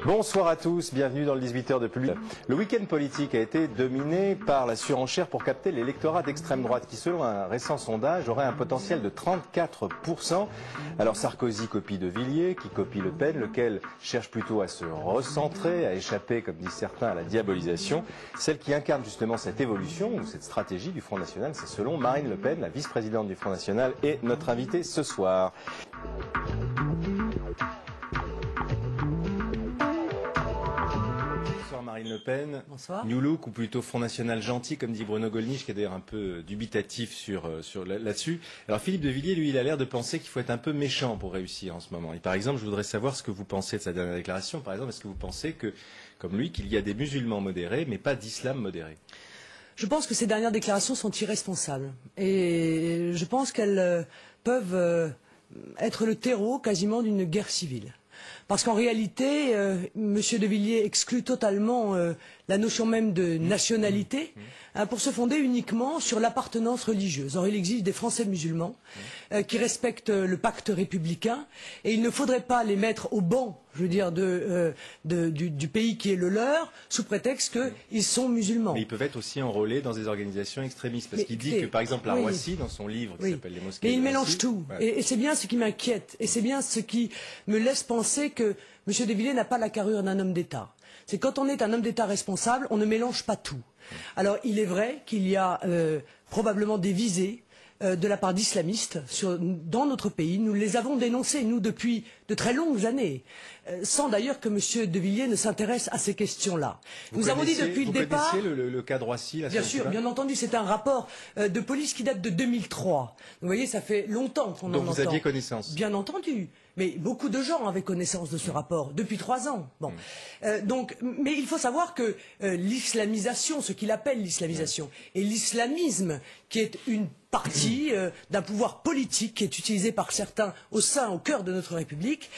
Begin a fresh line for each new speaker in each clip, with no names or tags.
Bonsoir à tous, bienvenue dans le 18h de Public. Le week-end politique a été dominé par la surenchère pour capter l'électorat d'extrême droite qui, selon un récent sondage, aurait un potentiel de 34%. Alors Sarkozy copie De Villiers, qui copie Le Pen, lequel cherche plutôt à se recentrer, à échapper, comme disent certains, à la diabolisation. Celle qui incarne justement cette évolution ou cette stratégie du Front National, c'est selon Marine Le Pen, la vice-présidente du Front National, et notre invitée ce soir. Marine Le Pen,
bonsoir.
New Look ou plutôt Front National gentil, comme dit Bruno Gollnisch, qui est d'ailleurs un peu dubitatif là-dessus. Alors Philippe de Villiers, lui, il a l'air de penser qu'il faut être un peu méchant pour réussir en ce moment. Et par exemple, je voudrais savoir ce que vous pensez de sa dernière déclaration. Par exemple, est-ce que vous pensez que, comme lui, qu'il y a des musulmans modérés, mais pas d'islam modéré?
Je pense que ces dernières déclarations sont irresponsables. Et je pense qu'elles peuvent être le terreau quasiment d'une guerre civile. Parce qu'en réalité, M. de Villiers exclut totalement la notion même de nationalité pour se fonder uniquement sur l'appartenance religieuse. Or, il existe des Français musulmans qui respectent le pacte républicain et il ne faudrait pas les mettre au banc, je veux dire, du pays qui est le leur, sous prétexte qu'ils sont musulmans.
Mais ils peuvent être aussi enrôlés dans des organisations extrémistes. Parce qu'il dit que, par exemple, la Roissy, dans son livre qui s'appelle Les mosquées.
Mais il mélange tout. Ouais. Et c'est bien ce qui m'inquiète. Et c'est bien ce qui me laisse penser que M. de Villiers n'a pas la carrure d'un homme d'État. C'est quand on est un homme d'État responsable, on ne mélange pas tout. Alors, il est vrai qu'il y a probablement des visées de la part d'islamistes dans notre pays. Nous les avons dénoncés, nous, depuis de très longues années, sans d'ailleurs que M. de Villiers ne s'intéresse à ces questions-là. Nous avons dit depuis le départ...
Vous connaissiez le cas de Roissy?
Bien sûr, bien entendu, c'est un rapport de police qui date de 2003. Vous voyez, ça fait longtemps qu'on en entend.
Donc vous aviez connaissance?
Bien entendu. Mais beaucoup de gens avaient connaissance de ce rapport, depuis 3 ans. Bon. Mais il faut savoir que l'islamisation, ce qu'il appelle l'islamisation, et l'islamisme, qui est une partie d'un pouvoir politique qui est utilisé par certains au cœur de notre République,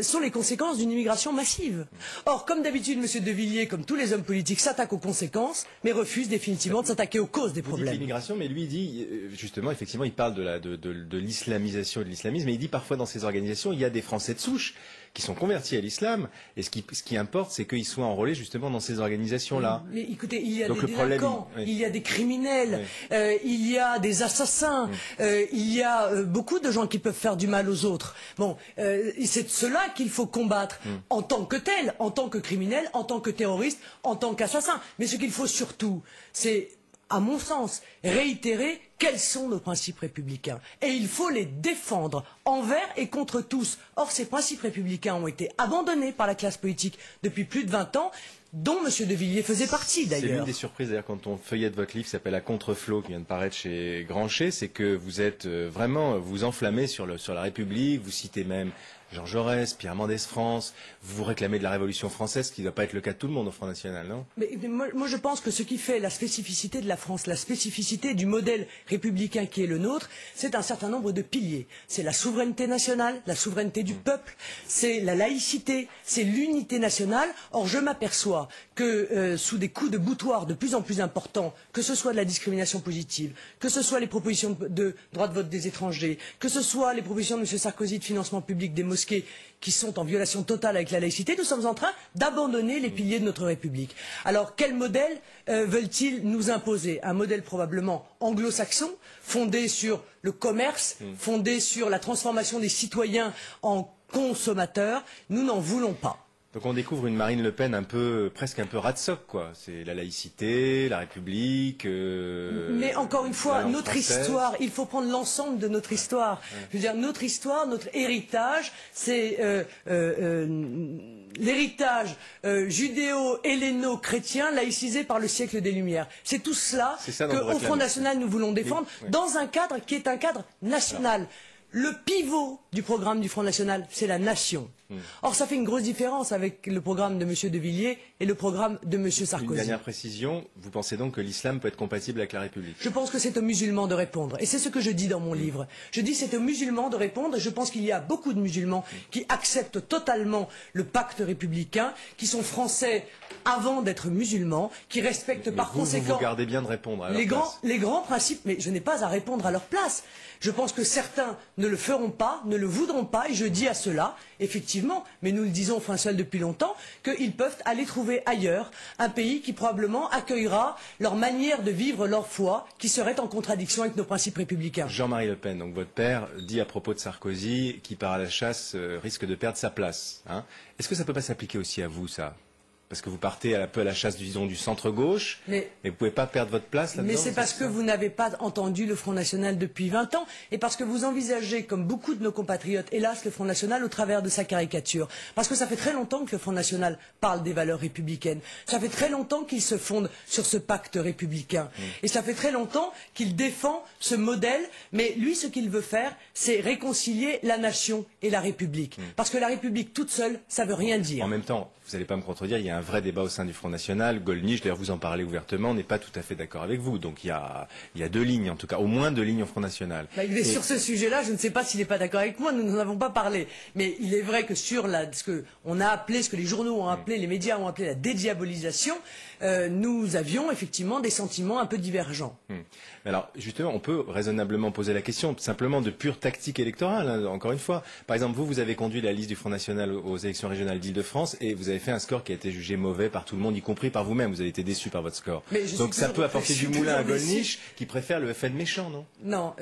sont les conséquences d'une immigration massive. Or, comme d'habitude, M. de Villiers, comme tous les hommes politiques, s'attaque aux conséquences, mais refuse définitivement de s'attaquer aux causes des problèmes.
Vous dites l'immigration, mais lui dit, justement, effectivement, il parle de l'islamisation et de l'islamisme, mais il dit parfois dans ces organisations, il y a des Français de souche qui sont convertis à l'islam, et ce qui importe, c'est qu'ils soient enrôlés justement dans ces organisations-là.
Mais écoutez, il y a des délinquants, il y a des criminels, il y a des assassins, il y a beaucoup de gens qui peuvent faire du mal aux autres. Bon, c'est de cela qu'il faut combattre en tant que tel, en tant que criminel, en tant que terroriste, en tant qu'assassin. Mais ce qu'il faut surtout, c'est, à mon sens, réitérer quels sont nos principes républicains. Et il faut les défendre envers et contre tous. Or, ces principes républicains ont été abandonnés par la classe politique depuis plus de 20 ans, dont M. de Villiers faisait partie d'ailleurs.
C'est l'une des surprises d'ailleurs quand on feuillette votre livre qui s'appelle La Contreflot, qui vient de paraître chez Grancher, c'est que vous êtes vraiment, vous enflammez sur la République, vous citez même Jean Jaurès, Pierre Mendès France, vous réclamez de la Révolution française, ce qui ne doit pas être le cas de tout le monde au Front National, non?
Mais moi je pense que ce qui fait la spécificité de la France, la spécificité du modèle républicain qui est le nôtre, c'est un certain nombre de piliers. C'est la souveraineté nationale, la souveraineté du peuple, c'est la laïcité, c'est l'unité nationale. Or je m'aperçois que sous des coups de boutoir de plus en plus importants, que ce soit de la discrimination positive, que ce soit les propositions de droit de vote des étrangers, que ce soit les propositions de M. Sarkozy de financement public des mosquées qui sont en violation totale avec la laïcité, nous sommes en train d'abandonner les piliers de notre République. Alors quel modèle veulent-ils nous imposer? Un modèle probablement anglo-saxon, fondé sur le commerce, fondé sur la transformation des citoyens en consommateurs. Nous n'en voulons pas.
Donc on découvre une Marine Le Pen presque un peu ratsoc, quoi. C'est la laïcité, la République.
Mais encore une fois, notre histoire, il faut prendre l'ensemble de notre histoire. Je veux dire, notre histoire, notre héritage, c'est l'héritage judéo-héléno-chrétien laïcisé par le siècle des Lumières. C'est tout cela qu'au Front National nous voulons défendre dans un cadre qui est un cadre national. Le pivot du programme du Front National, c'est la nation. Or, ça fait une grosse différence avec le programme de M. De Villiers et le programme de M. Sarkozy.
Une dernière précision, vous pensez donc que l'islam peut être compatible avec la République?
Je pense que c'est aux musulmans de répondre. Et c'est ce que je dis dans mon livre. Je dis c'est aux musulmans de répondre. Et je pense qu'il y a beaucoup de musulmans qui acceptent totalement le pacte républicain, qui sont français avant d'être musulmans, qui respectent par conséquent...
Vous gardez bien de répondre à leur place.
Les grands principes, mais je n'ai pas à répondre à leur place. Je pense que certains ne le feront pas, ne le voudront pas, et je dis à cela, effectivement, mais nous le disons François depuis longtemps, qu'ils peuvent aller trouver ailleurs un pays qui probablement accueillera leur manière de vivre leur foi, qui serait en contradiction avec nos principes républicains.
Jean-Marie Le Pen, donc votre père, dit à propos de Sarkozy, qui part à la chasse risque de perdre sa place. Hein. Est-ce que ça ne peut pas s'appliquer aussi à vous, ça? Parce que vous partez un peu à la chasse, disons, du centre-gauche, et vous ne pouvez pas perdre votre place là-dedans.
Mais c'est parce que vous n'avez pas entendu le Front National depuis 20 ans, et parce que vous envisagez, comme beaucoup de nos compatriotes, hélas, le Front National au travers de sa caricature. Parce que ça fait très longtemps que le Front National parle des valeurs républicaines. Ça fait très longtemps qu'il se fonde sur ce pacte républicain. Et ça fait très longtemps qu'il défend ce modèle, mais lui, ce qu'il veut faire, c'est réconcilier la nation et la République. Parce que la République toute seule, ça ne veut rien dire.
En même temps, vous n'allez pas me contredire, il y a un vrai débat au sein du Front National. Gollnisch, d'ailleurs vous en parlez ouvertement, n'est pas tout à fait d'accord avec vous. Donc il y a deux lignes, en tout cas, au moins deux lignes au Front National.
Sur ce sujet-là, je ne sais pas s'il n'est pas d'accord avec moi, nous n'en avons pas parlé. Mais il est vrai que sur ce que on a appelé, ce que les journaux ont appelé, les médias ont appelé la dédiabolisation, nous avions effectivement des sentiments un peu divergents.
Alors justement, on peut raisonnablement poser la question, simplement de pure tactique électorale, hein, encore une fois. Par exemple, vous avez conduit la liste du Front National aux élections régionales d'Île-de-France et vous avez fait un score qui a été jugé mauvais par tout le monde, y compris par vous-même. Vous avez été déçu par votre score. Donc ça peut apporter du moulin à Gollnisch qui préfère le FN méchant, non? Non,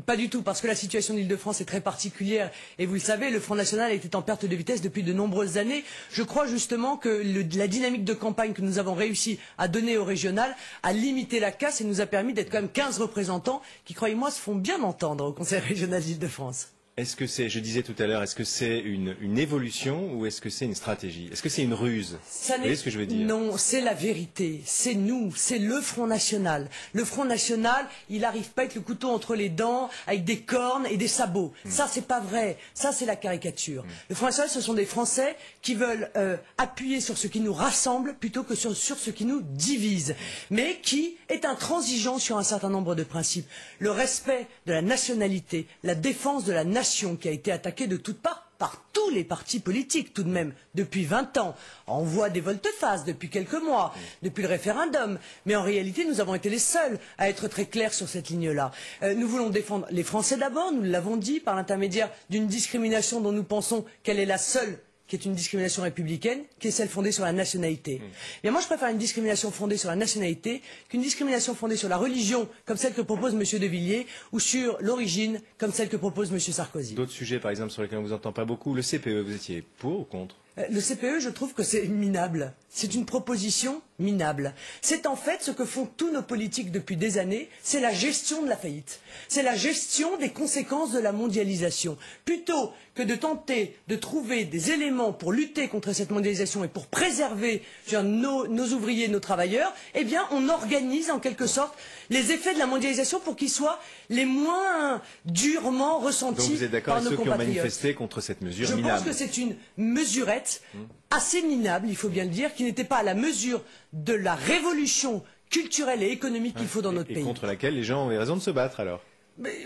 pas du tout, parce que la situation d'Île-de-France est très particulière. Et vous le savez, le Front National était en perte de vitesse depuis de nombreuses années. Je crois justement que la dynamique de campagne que nous avons réussi à donner au régional a limité la casse et nous a permis d'être quand même 15 représentants qui, croyez-moi, se font bien entendre au Conseil régional d'Île-de-France.
Est-ce que c'est, je disais tout à l'heure, est-ce que c'est une évolution ou est-ce que c'est une stratégie? Est-ce que c'est une ruse? Vous voyez ce que je veux dire?
Non, c'est la vérité. C'est nous, c'est le Front National. Le Front National, il n'arrive pas avec le couteau entre les dents, avec des cornes et des sabots. Ça, c'est pas vrai. Ça, c'est la caricature. Le Front National, ce sont des Français qui veulent appuyer sur ce qui nous rassemble plutôt que sur ce qui nous divise, mais qui est intransigeant sur un certain nombre de principes. Le respect de la nationalité, la défense de la nation qui a été attaquée de toutes parts par tous les partis politiques tout de même depuis 20 ans. On voit des volte-face depuis quelques mois, depuis le référendum, mais en réalité nous avons été les seuls à être très clairs sur cette ligne-là. Nous voulons défendre les Français d'abord, nous l'avons dit, par l'intermédiaire d'une discrimination dont nous pensons qu'elle est la seule qui est une discrimination républicaine, qui est celle fondée sur la nationalité. Bien, moi, je préfère une discrimination fondée sur la nationalité qu'une discrimination fondée sur la religion, comme celle que propose M. De Villiers, ou sur l'origine, comme celle que propose M. Sarkozy.
D'autres sujets, par exemple, sur lesquels on ne vous entend pas beaucoup, le CPE, vous étiez pour ou contre?
Le CPE, je trouve que c'est minable. C'est une proposition minable. C'est en fait ce que font tous nos politiques depuis des années, c'est la gestion de la faillite. C'est la gestion des conséquences de la mondialisation. Plutôt que de tenter de trouver des éléments pour lutter contre cette mondialisation et pour préserver nos ouvriers, nos travailleurs, eh bien, on organise en quelque sorte les effets de la mondialisation pour qu'ils soient les moins durement ressentis par nos compatriotes.
Donc vous êtes d'accord avec ceux qui ont manifesté contre cette mesure minable?
Je pense que c'est une mesurette assez minable, il faut bien le dire, qui n'était pas à la mesure de la révolution culturelle et économique qu'il faut dans notre pays.
Et contre laquelle les gens ont raison de se battre alors?
Mais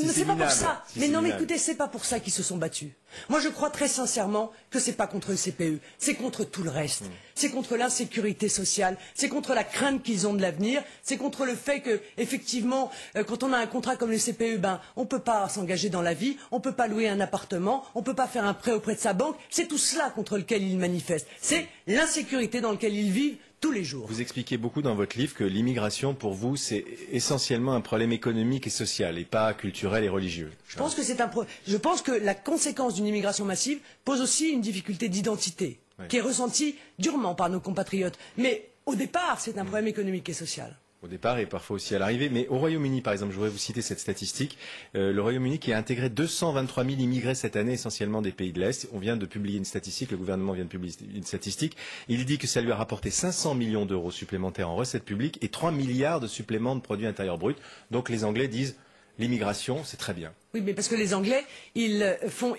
c'est pas pour ça. Mais non, mais écoutez, c'est pas pour ça qu'ils se sont battus. Moi, je crois très sincèrement que c'est pas contre le CPE, c'est contre tout le reste. C'est contre l'insécurité sociale, c'est contre la crainte qu'ils ont de l'avenir, c'est contre le fait que, effectivement, quand on a un contrat comme le CPE, on peut pas s'engager dans la vie, on peut pas louer un appartement, on peut pas faire un prêt auprès de sa banque. C'est tout cela contre lequel ils manifestent. C'est l'insécurité dans laquelle ils vivent tous les jours.
Vous expliquez beaucoup dans votre livre que l'immigration, pour vous, c'est essentiellement un problème économique et social, et pas culturel et religieux.
Je pense que la conséquence d'une immigration massive pose aussi une difficulté d'identité, qui est ressentie durement par nos compatriotes. Mais au départ, c'est un problème économique et social.
Au départ et parfois aussi à l'arrivée. Mais au Royaume-Uni, par exemple, je voudrais vous citer cette statistique. Le Royaume-Uni qui a intégré 223 000 immigrés cette année, essentiellement des pays de l'Est. On vient de publier une statistique, le gouvernement vient de publier une statistique. Il dit que ça lui a rapporté 500 millions d'euros supplémentaires en recettes publiques et 3 milliards de suppléments de produits intérieurs bruts. Donc les Anglais disent, l'immigration, c'est très bien.
Oui, mais parce que les Anglais, ils font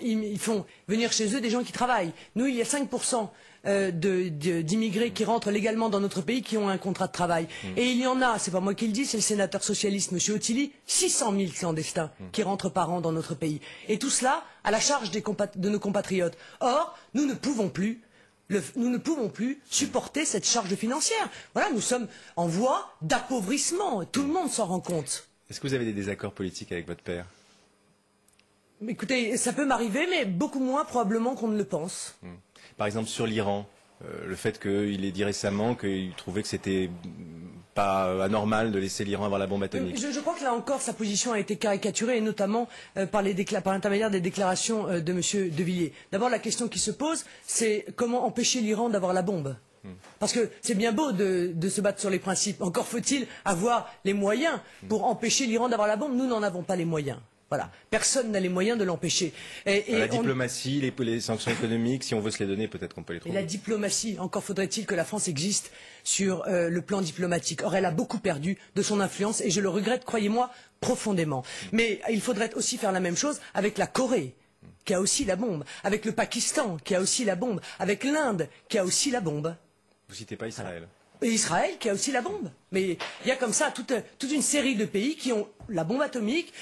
venir chez eux des gens qui travaillent. Nous, il y a 5% d'immigrés qui rentrent légalement dans notre pays qui ont un contrat de travail. Et il y en a, c'est pas moi qui le dis, c'est le sénateur socialiste M. Otili, 600 000 clandestins qui rentrent par an dans notre pays. Et tout cela à la charge de nos compatriotes. Or, nous ne pouvons plus supporter cette charge financière. Voilà, nous sommes en voie d'appauvrissement. Tout le monde s'en rend compte.
Est-ce que vous avez des désaccords politiques avec votre père?
Écoutez, ça peut m'arriver, mais beaucoup moins probablement qu'on ne le pense.
Par exemple, sur l'Iran, le fait qu'il ait dit récemment qu'il trouvait que c'était pas anormal de laisser l'Iran avoir la bombe atomique.
Je crois que là encore, sa position a été caricaturée, et notamment par l'intermédiaire des déclarations de M. De Villiers. D'abord, la question qui se pose, c'est comment empêcher l'Iran d'avoir la bombe? Parce que c'est bien beau de se battre sur les principes. Encore faut-il avoir les moyens pour empêcher l'Iran d'avoir la bombe. Nous n'en avons pas les moyens. Voilà. Personne n'a les moyens de l'empêcher.
La diplomatie, les sanctions économiques, si on veut se les donner, peut-être qu'on peut les trouver.
Et la diplomatie, encore faudrait-il que la France existe sur le plan diplomatique. Or, elle a beaucoup perdu de son influence et je le regrette, croyez-moi, profondément. Mais il faudrait aussi faire la même chose avec la Corée, qui a aussi la bombe, avec le Pakistan, qui a aussi la bombe, avec l'Inde, qui a aussi la bombe.
Vous citez pas Israël.
Et Israël qui a aussi la bombe. Mais il y a comme ça toute une série de pays qui ont la bombe atomique.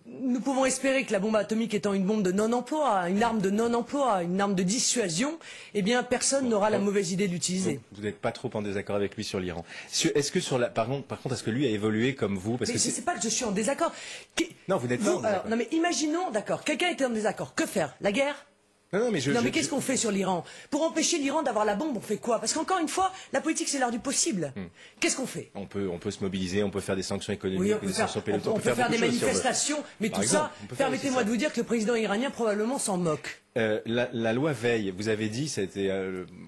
Nous pouvons espérer que la bombe atomique étant une bombe de non-emploi, une arme de non-emploi, une arme de dissuasion, eh bien personne n'aura la mauvaise idée de l'utiliser.
Vous n'êtes pas trop en désaccord avec lui sur l'Iran. Est-ce que par contre, est-ce que lui a évolué comme vous? Parce
mais je ne sais pas que je suis en désaccord.
Non, vous n'êtes pas en désaccord.
Non mais imaginons, d'accord, quelqu'un était en désaccord. Que faire? La guerre?
Non, mais
qu'est-ce qu'on fait sur l'Iran? Pour empêcher l'Iran d'avoir la bombe, on fait quoi? Parce qu'encore une fois, la politique c'est l'art du possible. Qu'est-ce qu'on fait?
On peut se mobiliser, on peut faire des sanctions économiques,
oui,
des sanctions pénales,
on peut faire des manifestations, mais tout ça, permettez-moi de vous dire que le président iranien probablement s'en moque.
La loi Veil, vous avez dit, c'était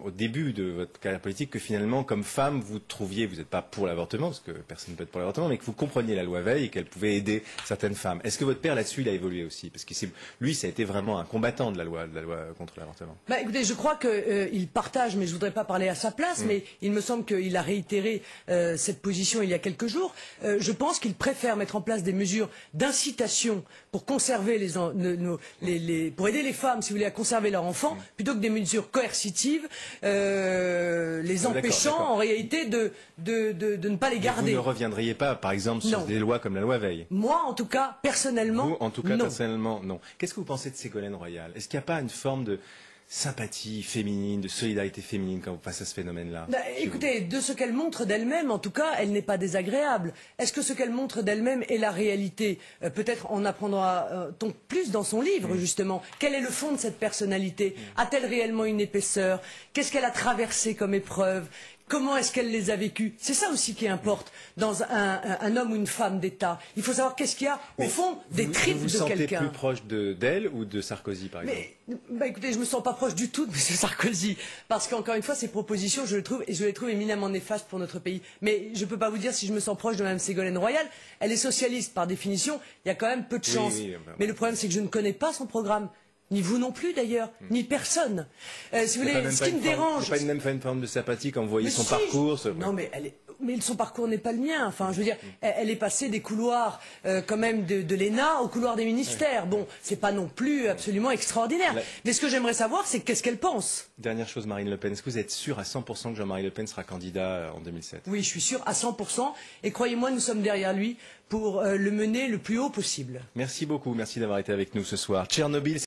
au début de votre carrière politique, que finalement, comme femme, vous trouviez, vous n'êtes pas pour l'avortement, parce que personne ne peut être pour l'avortement, mais que vous compreniez la loi Veil et qu'elle pouvait aider certaines femmes. Est-ce que votre père là-dessus, il a évolué aussi? Parce que lui, ça a été vraiment un combattant de la loi contre l'avortement.
Écoutez, je crois qu'il partage, mais je ne voudrais pas parler à sa place, mais il me semble qu'il a réitéré cette position il y a quelques jours. Je pense qu'il préfère mettre en place des mesures d'incitation pour conserver pour aider les femmes, si vous voulez, à conserver leurs enfants, plutôt que des mesures coercitives, les empêchant en réalité de ne pas les garder.
Vous ne reviendriez pas, par exemple, sur des lois comme la loi Veil?
Moi, en tout cas, personnellement,
vous, en tout cas,
non.
Personnellement, non. Qu'est-ce que vous pensez de Ségolène Royal? Est-ce qu'il n'y a pas une forme de sympathie féminine, de solidarité féminine quand vous face à ce phénomène-là?
Écoutez, de ce qu'elle montre d'elle-même, en tout cas, elle n'est pas désagréable. Est-ce que ce qu'elle montre d'elle-même est la réalité? Peut-être en apprendra-t-on plus dans son livre, justement. Quel est le fond de cette personnalité? A-t-elle réellement une épaisseur? Qu'est-ce qu'elle a traversé comme épreuve? Comment est-ce qu'elle les a vécues? C'est ça aussi qui importe dans un homme ou une femme d'État. Il faut savoir qu'est-ce qu'il y a au fond des tripes de quelqu'un.
Vous vous sentez plus proche d'elle ou de Sarkozy, par exemple?
Écoutez, je me sens pas proche du tout de M. Sarkozy, parce qu'encore une fois, ses propositions, je les trouve éminemment néfastes pour notre pays. Mais je ne peux pas vous dire si je me sens proche de Mme Ségolène Royal. Elle est socialiste par définition. Il y a quand même peu de chance. Mais le problème, c'est que je ne connais pas son programme. Ni vous non plus d'ailleurs, ni personne. Si vous voulez, ce qui me dérange.
C'est pas même pas une forme de sympathie quand vous voyez son parcours.
Non, mais son parcours n'est pas le mien. Enfin, je veux dire, elle est passée des couloirs quand même de l'ENA aux couloirs des ministères. Bon, c'est pas non plus absolument extraordinaire. Mais ce que j'aimerais savoir, c'est qu'est-ce qu'elle pense.
Dernière chose, Marine Le Pen. Est-ce que vous êtes sûr à 100% que Jean-Marie Le Pen sera candidat en 2007?
Oui, je suis sûr à 100%. Et croyez-moi, nous sommes derrière lui pour le mener le plus haut possible.
Merci beaucoup. Merci d'avoir été avec nous ce soir. Tchernobyl.